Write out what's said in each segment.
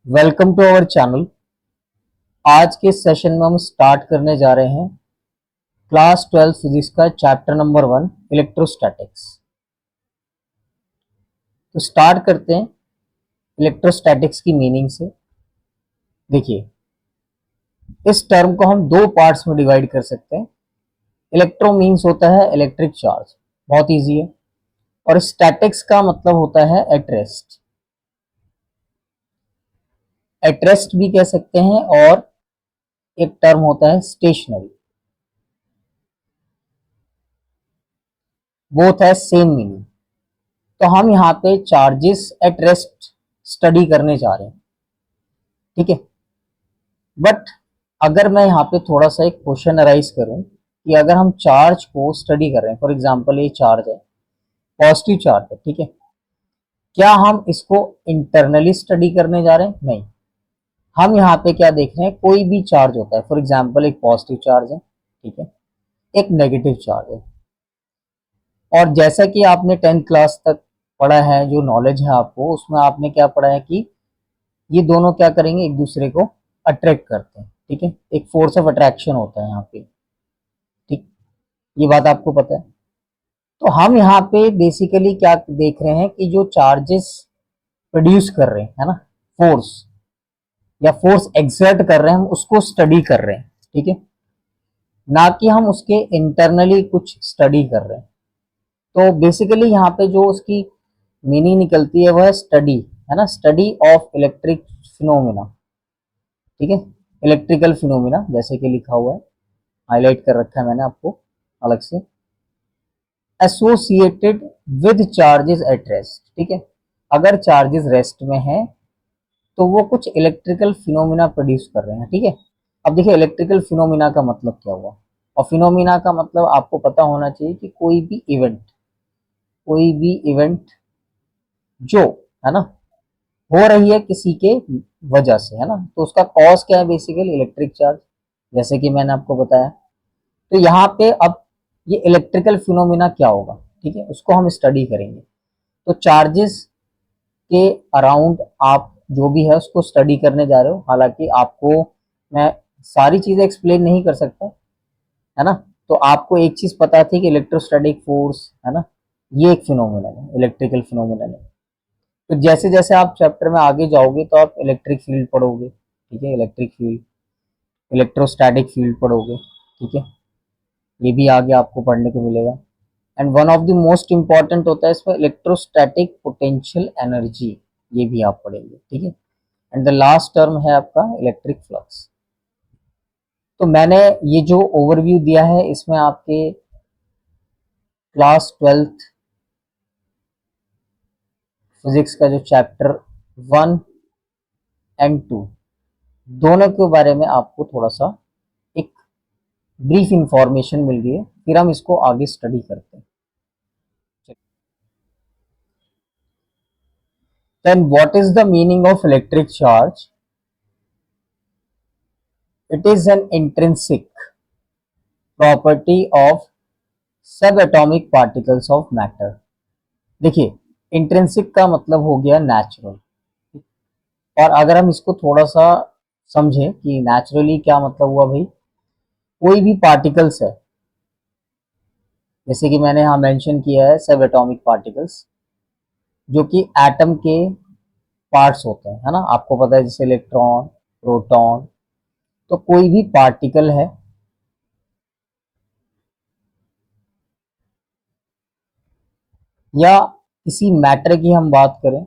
Welcome to our channel. आज के session में हम स्टार्ट करने जा रहे हैं क्लास 12 फिजिक्स का चैप्टर नंबर 1 इलेक्ट्रोस्टैटिक्स। तो स्टार्ट करते हैं इलेक्ट्रोस्टैटिक्स की मीनिंग से। देखिए, इस टर्म को हम दो पार्ट्स में डिवाइड कर सकते हैं। इलेक्ट्रो मीन्स होता है इलेक्ट्रिक चार्ज, बहुत इजी है। और स्टैटिक्स का मतलब होता है एट रेस्ट। एट रेस्ट भी कह सकते हैं, और एक टर्म होता है स्टेशनरी। बोथ है सेम मीनिंग। तो हम यहाँ पे चार्जेस एट रेस्ट स्टडी करने जा रहे हैं, ठीक है। बट अगर मैं यहाँ पे थोड़ा सा एक क्वेश्चन अराइज करूँ कि अगर हम चार्ज को स्टडी कर रहे हैं, फॉर एग्जांपल ये चार्ज है, पॉजिटिव चार्ज है, ठीक है, क्या हम इसको इंटरनली स्टडी करने जा रहे हैं? नहीं। हम यहाँ पे क्या देख रहे हैं, कोई भी चार्ज होता है, फॉर एग्जाम्पल एक पॉजिटिव चार्ज है, ठीक है, एक नेगेटिव चार्ज है। और जैसा कि आपने 10th क्लास तक पढ़ा है, जो नॉलेज है आपको, उसमें आपने क्या पढ़ा है कि ये दोनों क्या करेंगे, एक दूसरे को अट्रैक्ट करते हैं, ठीक है। एक फोर्स ऑफ अट्रैक्शन होता है यहाँ पे, ठीक, ये बात आपको पता है। तो हम यहाँ पे बेसिकली क्या देख रहे हैं कि जो चार्जेस प्रोड्यूस कर रहे हैं, है ना, फोर्स या फोर्स एक्सर्ट कर रहे हैं, हम उसको स्टडी कर रहे हैं, ठीक है, ना कि हम उसके इंटरनली कुछ स्टडी कर रहे हैं। तो बेसिकली यहाँ पे जो उसकी मीनिंग निकलती है वह है स्टडी, है ना, स्टडी ऑफ इलेक्ट्रिक फिनोमिना, ठीक है, इलेक्ट्रिकल फिनोमिना जैसे कि लिखा हुआ है, हाईलाइट कर रखा है मैंने आपको अलग से, associated with charges at rest, ठीक है। अगर चार्जेस रेस्ट में है तो वो कुछ इलेक्ट्रिकल फिनोमिना प्रोड्यूस कर रहे हैं, ठीक है। अब देखिए, इलेक्ट्रिकल फिनोमिना का मतलब क्या हुआ, और फिनोमिना का मतलब आपको पता होना चाहिए कि कोई भी इवेंट जो, है ना, हो रही है किसी के वजह से, है ना, तो उसका कॉज क्या है, बेसिकली इलेक्ट्रिक चार्ज, जैसे कि मैंने आपको बताया। तो यहाँ पे अब ये इलेक्ट्रिकल फिनोमिना क्या होगा, ठीक है, उसको हम स्टडी करेंगे। तो चार्जेस के अराउंड आप जो भी है उसको स्टडी करने जा रहे हो। हालांकि आपको मैं सारी चीजें एक्सप्लेन नहीं कर सकता, है ना। तो आपको एक चीज पता थी कि इलेक्ट्रोस्टैटिक फोर्स, है ना, ये एक फिनोमिनन है, इलेक्ट्रिकल फिनोमिनन है। तो जैसे जैसे आप चैप्टर में आगे जाओगे तो आप इलेक्ट्रिक फील्ड पढ़ोगे, ठीक है, इलेक्ट्रिक फील्ड, इलेक्ट्रोस्टैटिक फील्ड पढ़ोगे, ठीक है, ये भी आगे आपको पढ़ने को मिलेगा। And one of the most important होता है इसमें इलेक्ट्रोस्टैटिक पोटेंशियल एनर्जी, ये भी आप पढ़ेंगे, ठीक है। एंड द लास्ट टर्म है आपका इलेक्ट्रिक फ्लक्स। तो मैंने ये जो ओवरव्यू दिया है इसमें आपके क्लास 12th फिजिक्स का जो चैप्टर 1 एंड 2 दोनों के बारे में आपको थोड़ा सा एक ब्रीफ इंफॉर्मेशन मिल गई है। फिर हम इसको आगे स्टडी करते हैं। Then what is the meaning of electric charge? It is an intrinsic property of sub atomic particles of matter. देखिए, इंट्रिंसिक का मतलब हो गया नेचुरल, और अगर हम इसको थोड़ा सा समझें कि नेचुरली क्या मतलब हुआ भाई, कोई भी पार्टिकल्स है, जैसे कि मैंने यहाँ मेंशन किया है सब एटॉमिक पार्टिकल्स, जो कि एटम के पार्ट्स होते हैं, है ना, आपको पता है, जैसे इलेक्ट्रॉन, प्रोटॉन। तो कोई भी पार्टिकल है या किसी मैटर की हम बात करें,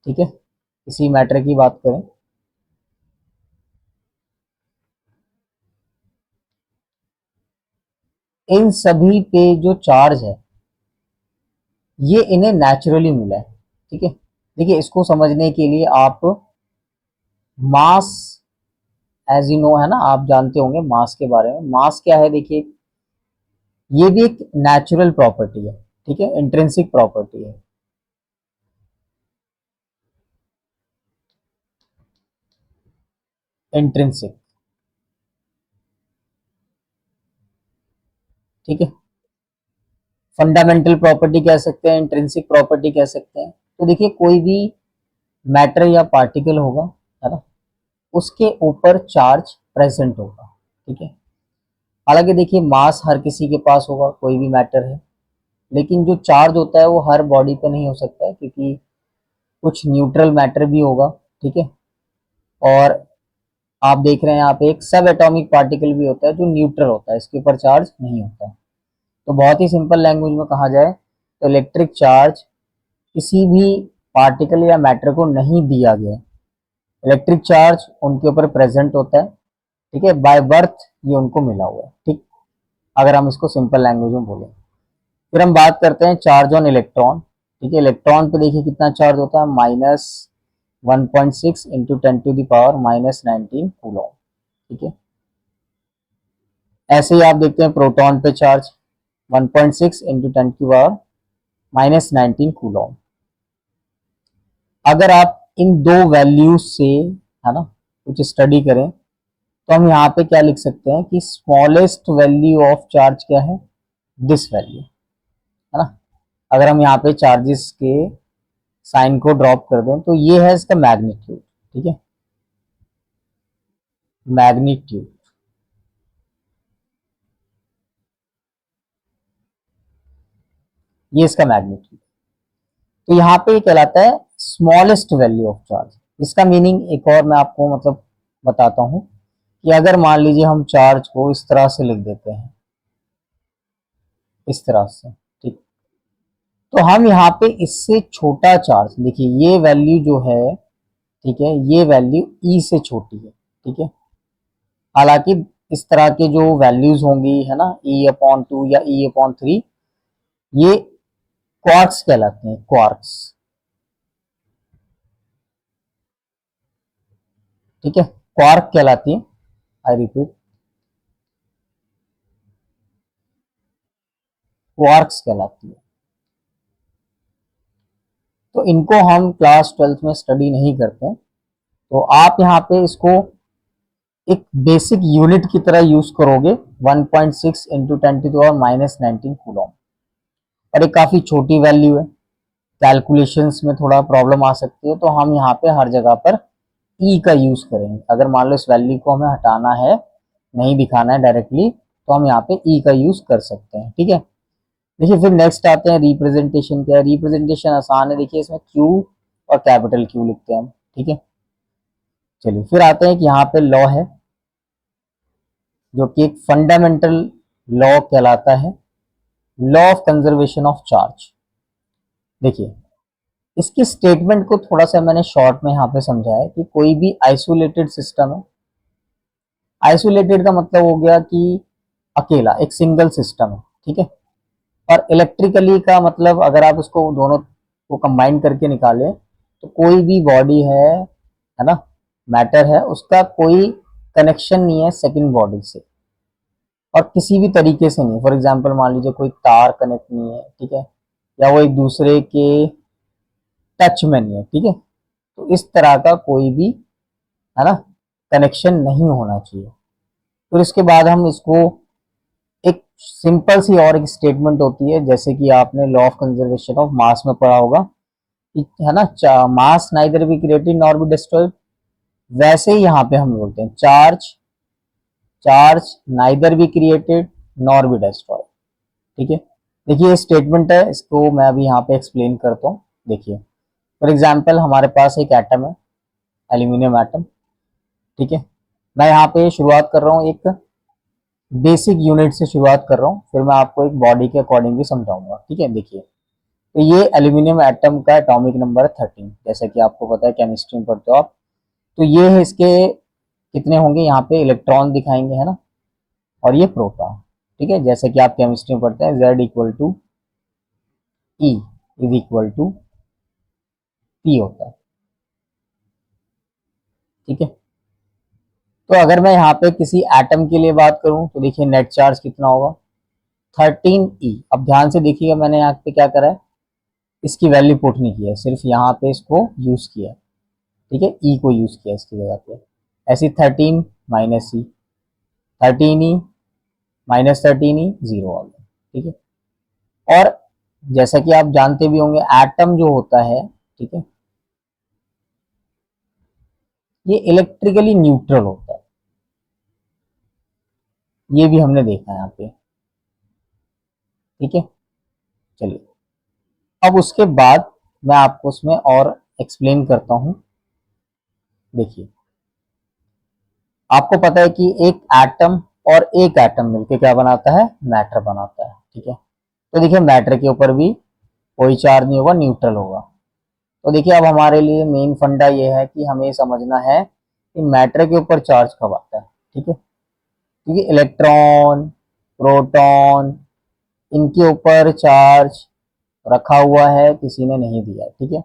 ठीक है, किसी मैटर की बात करें, इन सभी पे जो चार्ज है ये इन्हें नेचुरली मिला है, ठीक है। देखिए, इसको समझने के लिए आप मास, एज यू नो, है ना, आप जानते होंगे मास के बारे में। मास क्या है, देखिए, ये भी एक नेचुरल प्रॉपर्टी है, ठीक है, इंट्रिंसिक प्रॉपर्टी है। इंट्रिंसिक, ठीक है, फंडामेंटल प्रॉपर्टी कह सकते हैं, इंट्रिंसिक प्रॉपर्टी कह सकते हैं। तो देखिए कोई भी मैटर या पार्टिकल होगा, है ना, उसके ऊपर चार्ज प्रेजेंट होगा, ठीक है। हालांकि देखिए मास हर किसी के पास होगा, कोई भी मैटर है, लेकिन जो चार्ज होता है वो हर बॉडी पे नहीं हो सकता है, क्योंकि कुछ न्यूट्रल मैटर भी होगा, ठीक है। और आप देख रहे हैं यहाँ पे एक सब एटॉमिक पार्टिकल भी होता है जो न्यूट्रल होता है, इसके ऊपर चार्ज नहीं होता है। तो बहुत ही सिंपल लैंग्वेज में कहा जाए तो इलेक्ट्रिक चार्ज किसी भी पार्टिकल या मैटर को नहीं दिया गया, इलेक्ट्रिक चार्ज उनके ऊपर प्रेजेंट होता है, ठीक है, बाय बर्थ ये उनको मिला हुआ है, ठीक। अगर हम इसको सिंपल लैंग्वेज में बोलें, फिर हम बात करते हैं चार्ज ऑन इलेक्ट्रॉन, ठीक है। इलेक्ट्रॉन पे देखिए कितना चार्ज होता है, -1.6 इंटू 10⁻⁻19 कूलॉम, ठीक है। ऐसे ही आप देखते हैं प्रोटॉन पे चार्ज 1.6 इंटू 10⁻⁻19 कूलॉम। अगर आप इन दो वैल्यूज से, है ना, कुछ स्टडी करें तो हम यहाँ पे क्या लिख सकते हैं कि स्मॉलेस्ट वैल्यू ऑफ चार्ज क्या है, दिस वैल्यू, है ना। अगर हम यहाँ पे चार्जेस के साइन को ड्रॉप कर दें तो ये है इसका मैग्नीट्यूड, ठीक है, मैग्नीट्यूड। ये इसका मैग्नीट्यूड, तो यहाँ पे ये कहलाता है स्मॉलेस्ट वैल्यू ऑफ चार्ज। इसका मीनिंग एक और मैं आपको मतलब बताता हूँ कि अगर मान लीजिए हम चार्ज को इस तरह से लिख देते हैं, इस तरह से, ठीक, तो हम यहाँ पे इससे छोटा चार्ज, देखिए ये वैल्यू जो है, ठीक है, ये वैल्यू ई से छोटी है, ठीक है। हालांकि इस तरह के जो वैल्यूज होंगी, है ना, E/2 या E/3, ये क्वार्क्स कहलाते हैं, क्वार्क्स, ठीक है, क्वार्क कहलाती है, आई रिपीट, क्वार्क्स कहलाती है। तो इनको हम क्लास 12th में स्टडी नहीं करते, तो आप यहाँ पे इसको एक बेसिक यूनिट की तरह यूज करोगे, 1.6 इंटू 10⁻⁻19 कूलॉम, और एक काफी छोटी वैल्यू है, कैलकुलेशंस में थोड़ा प्रॉब्लम आ सकती है, तो हम यहाँ पे हर जगह पर ई का यूज करेंगे। अगर मान लो इस वैल्यू को हमें हटाना है, नहीं दिखाना है डायरेक्टली, तो हम यहाँ पे ई का यूज कर सकते हैं, ठीक है। देखिए फिर नेक्स्ट आते हैं रिप्रेजेंटेशन। क्या है रिप्रेजेंटेशन? आसान है, देखिए इसमें क्यू और कैपिटल क्यू लिखते हैं हम, ठीक है। चलिए फिर आते हैं कि यहाँ पे लॉ है, जो कि एक फंडामेंटल लॉ कहलाता है, law of conservation of charge. देखिए इसकी स्टेटमेंट को थोड़ा सा मैंने शॉर्ट में यहाँ पे समझा है कि कोई भी आइसोलेटेड सिस्टम है, आइसोलेटेड का मतलब हो गया कि अकेला, एक सिंगल सिस्टम है, ठीक है। और इलेक्ट्रिकली का मतलब अगर आप उसको दोनों को कंबाइन करके निकालें तो कोई भी बॉडी है ना, मैटर है, उसका कोई कनेक्शन नहीं है सेकंड बॉडी से, और किसी भी तरीके से नहीं। फॉर एग्जांपल मान लीजिए कोई तार कनेक्ट नहीं है, ठीक है, या वो एक दूसरे के टच में नहीं है, ठीक है। तो इस तरह का कोई भी, है ना, कनेक्शन नहीं होना चाहिए। फिर इसके बाद हम इसको एक सिंपल सी और एक स्टेटमेंट होती है, जैसे कि आपने law of conservation of mass में पढ़ा होगा, है ना, mass neither be created nor be destroyed. वैसे ही यहाँ पे हम बोलते हैं charge, charge neither be created nor be destroyed, ठीक है। देखिए ये स्टेटमेंट है, इसको मैं अभी यहाँ पे एक्सप्लेन करता हूँ। देखिए फॉर एग्जाम्पल हमारे पास एक एटम है, एल्यूमिनियम एटम, ठीक है। मैं यहाँ पे शुरुआत कर रहा हूँ, एक बेसिक यूनिट से शुरुआत कर रहा हूँ, फिर मैं आपको एक बॉडी के अकॉर्डिंग भी समझाऊंगा, ठीक है। देखिए तो ये एल्यूमिनियम एटम का एटॉमिक नंबर है 13, जैसा कि आपको पता है, केमिस्ट्री में पढ़ते हो आप। तो ये है इसके कितने होंगे, यहाँ पे इलेक्ट्रॉन दिखाएंगे, है ना, और ये प्रोटॉन, ठीक है, जैसे कि आप केमिस्ट्री में पढ़ते हैं, Z = E = P होता है, ठीक है। तो अगर मैं यहाँ पे किसी एटम के लिए बात करूं तो देखिए नेट चार्ज कितना होगा, 13E। अब ध्यान से देखिएगा, मैंने यहाँ पे क्या करा है, इसकी वैल्यू पुट नहीं किया है, सिर्फ यहाँ पे इसको यूज किया है, ठीक है, ई को यूज किया इसकी जगह पे। ऐसी 13 - ई, 13E - 13E 0 आ गया, ठीक है। और जैसा कि आप जानते भी होंगे, एटम जो होता है, ठीक है, ये इलेक्ट्रिकली न्यूट्रल होता है, ये भी हमने देखा है यहाँ पे। ठीक है, चलिए अब उसके बाद मैं आपको उसमें और एक्सप्लेन करता हूं। देखिए, आपको पता है कि एक एटम और एक एटम मिलके क्या बनाता है, मैटर बनाता है। ठीक है, तो देखिए मैटर के ऊपर भी कोई चार्ज नहीं होगा, न्यूट्रल होगा। तो देखिए अब हमारे लिए मेन फंडा ये है कि हमें समझना है कि मैटर के ऊपर चार्ज कब आता है। ठीक है, क्योंकि इलेक्ट्रॉन, प्रोटॉन, इनके ऊपर चार्ज रखा हुआ है, किसी ने नहीं दिया। ठीक है,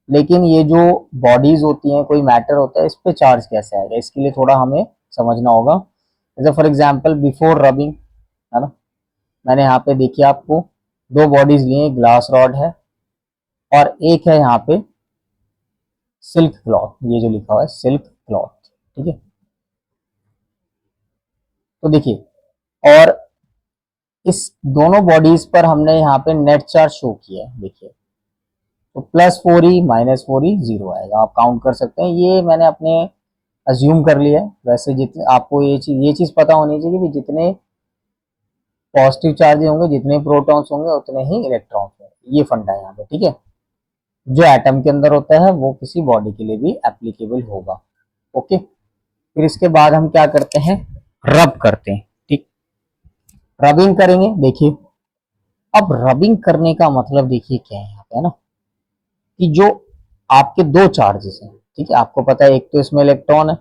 लेकिन ये जो बॉडीज होती हैं, कोई मैटर होता है, इस पे चार्ज कैसे आएगा, इसके लिए थोड़ा हमें समझना होगा। जैसे फॉर एग्जांपल बिफोर रबिंग, है ना, मैंने यहाँ पे देखिए आपको दो बॉडीज लिए, ग्लास रॉड है और एक है यहाँ पे सिल्क क्लॉथ, ये जो लिखा हुआ है सिल्क क्लॉथ। ठीक है, तो देखिए, और इस दोनों बॉडीज पर हमने यहाँ पे नेट चार्ज शो किया है। देखिए, तो +4e -4e 0 आएगा, आप काउंट कर सकते हैं। ये मैंने अपने अज्यूम कर लिया है। वैसे जितने आपको ये चीज पता होनी चाहिए कि जितने पॉजिटिव चार्ज होंगे, जितने प्रोटॉन्स होंगे, उतने ही इलेक्ट्रॉन्स होंगे। ये फंडा है यहाँ पे। ठीक है, जो एटम के अंदर होता है वो किसी बॉडी के लिए भी एप्लीकेबल होगा। ओके, फिर इसके बाद हम क्या करते हैं, रब करते हैं। ठीक, रबिंग करेंगे। देखिए, अब रबिंग करने का मतलब देखिए क्या है यहाँ पे, है ना, कि जो आपके दो चार्जेस हैं, ठीक है, आपको पता है एक तो इसमें इलेक्ट्रॉन है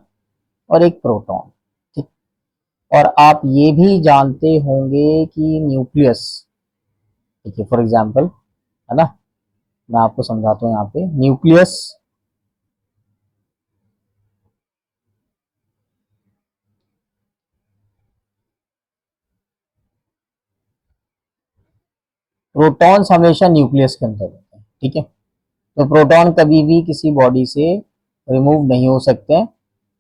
और एक प्रोटॉन। ठीक, और आप ये भी जानते होंगे कि न्यूक्लियस, ठीक है, फॉर एग्जांपल, है ना, मैं आपको समझाता हूँ यहाँ पे। न्यूक्लियस प्रोटॉन्स हमेशा न्यूक्लियस के अंदर होते हैं। ठीक है, तो प्रोटॉन कभी भी किसी बॉडी से रिमूव नहीं हो सकते हैं,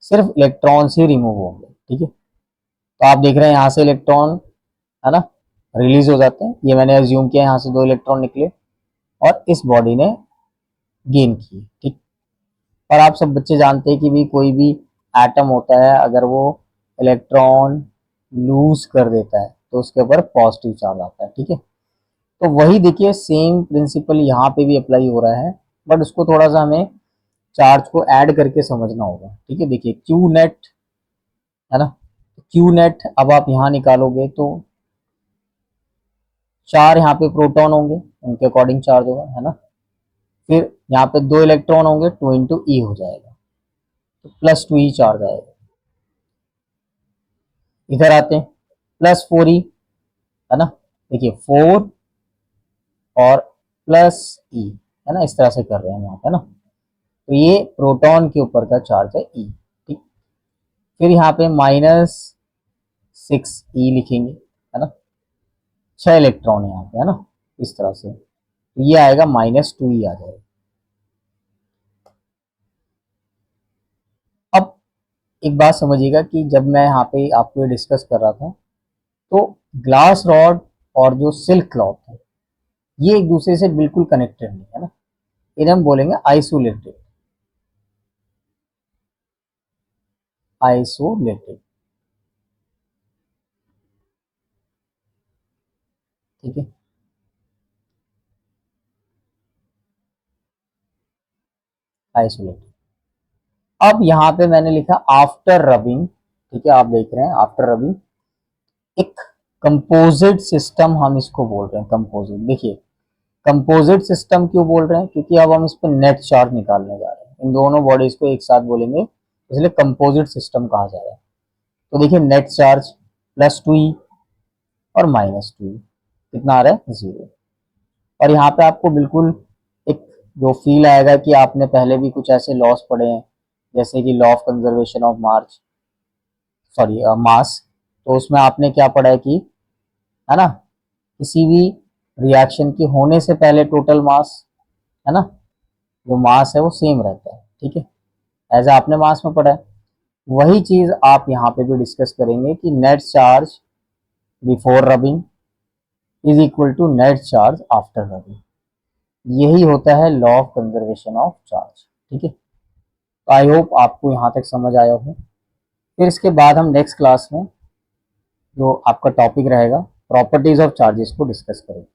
सिर्फ इलेक्ट्रॉन से रिमूव होंगे। ठीक है, तो आप देख रहे हैं यहाँ से इलेक्ट्रॉन, है ना, रिलीज हो जाते हैं। ये मैंने अज्यूम किया, यहाँ से दो इलेक्ट्रॉन निकले और इस बॉडी ने गेन किए। ठीक, और आप सब बच्चे जानते हैं कि भी कोई भी एटम होता है, अगर वो इलेक्ट्रॉन लूज कर देता है तो उसके ऊपर पॉजिटिव चार्ज आता है। ठीक है, तो वही देखिए सेम प्रिंसिपल यहाँ पे भी अप्लाई हो रहा है, बट उसको थोड़ा सा हमें चार्ज को ऐड करके समझना होगा। ठीक है, देखिए क्यू नेट, है ना, क्यू नेट अब आप यहाँ निकालोगे तो 4 यहाँ पे प्रोटॉन होंगे, उनके अकॉर्डिंग चार्ज होगा, है ना, फिर यहाँ पे 2 इलेक्ट्रॉन होंगे, 2 इंटू ई हो जाएगा, तो +2e चार्ज आएगा। इधर आते हैं, +4e, है ना, देखिए 4 और +e, है ना, इस तरह से कर रहे हैं यहाँ पे, है ना, तो ये प्रोटॉन के ऊपर का चार्ज है ई। ठीक, फिर यहाँ पे -6e लिखेंगे, है ना, 6 इलेक्ट्रॉन है यहाँ पे, है ना, इस तरह से, तो ये आएगा -2e आ जाएगा। अब एक बात समझिएगा कि जब मैं यहाँ पे आपको ये डिस्कस कर रहा था, तो ग्लास रॉड और जो सिल्क क्लॉथ है, ये एक दूसरे से बिल्कुल कनेक्टेड नहीं है ना, इन्हें हम बोलेंगे आइसोलेटेड। आइसोलेटेड, ठीक है, आइसोलेटेड। अब यहाँ पे मैंने लिखा आफ्टर रबिंग। ठीक है, आप देख रहे हैं आफ्टर रबिंग एक कंपोजिट सिस्टम, हम इसको बोल रहे हैं कंपोजिट। देखिए, कंपोजिट सिस्टम क्यों बोल रहे हैं, क्योंकि अब हम इस पर नेट चार्ज निकालने जा रहे हैं, इन दोनों बॉडीज को एक साथ बोलेंगे, इसलिए कंपोजिट सिस्टम कहा जाएगा। तो देखिए नेट चार्ज +2e और -2e, कितना आ रहा है, 0। और यहाँ पे आपको बिल्कुल एक जो फील आएगा कि आपने पहले भी कुछ ऐसे लॉस पढ़े हैं, जैसे कि law of conservation of mass. तो उसमें आपने क्या पढ़ा है कि, है ना, किसी भी रिएक्शन की होने से पहले टोटल मास, है ना, जो मास है वो सेम रहता है। ठीक है, ऐसा आपने मास में पढ़ा है। वही चीज आप यहाँ पे भी डिस्कस करेंगे कि net charge before rubbing is equal to net charge after rubbing. यही होता है law of conservation of charge. ठीक है, तो आई होप आपको यहाँ तक समझ आया हो। फिर इसके बाद हम नेक्स्ट क्लास में जो आपका टॉपिक रहेगा प्रॉपर्टीज ऑफ चार्जेस को डिस्कस करेंगे।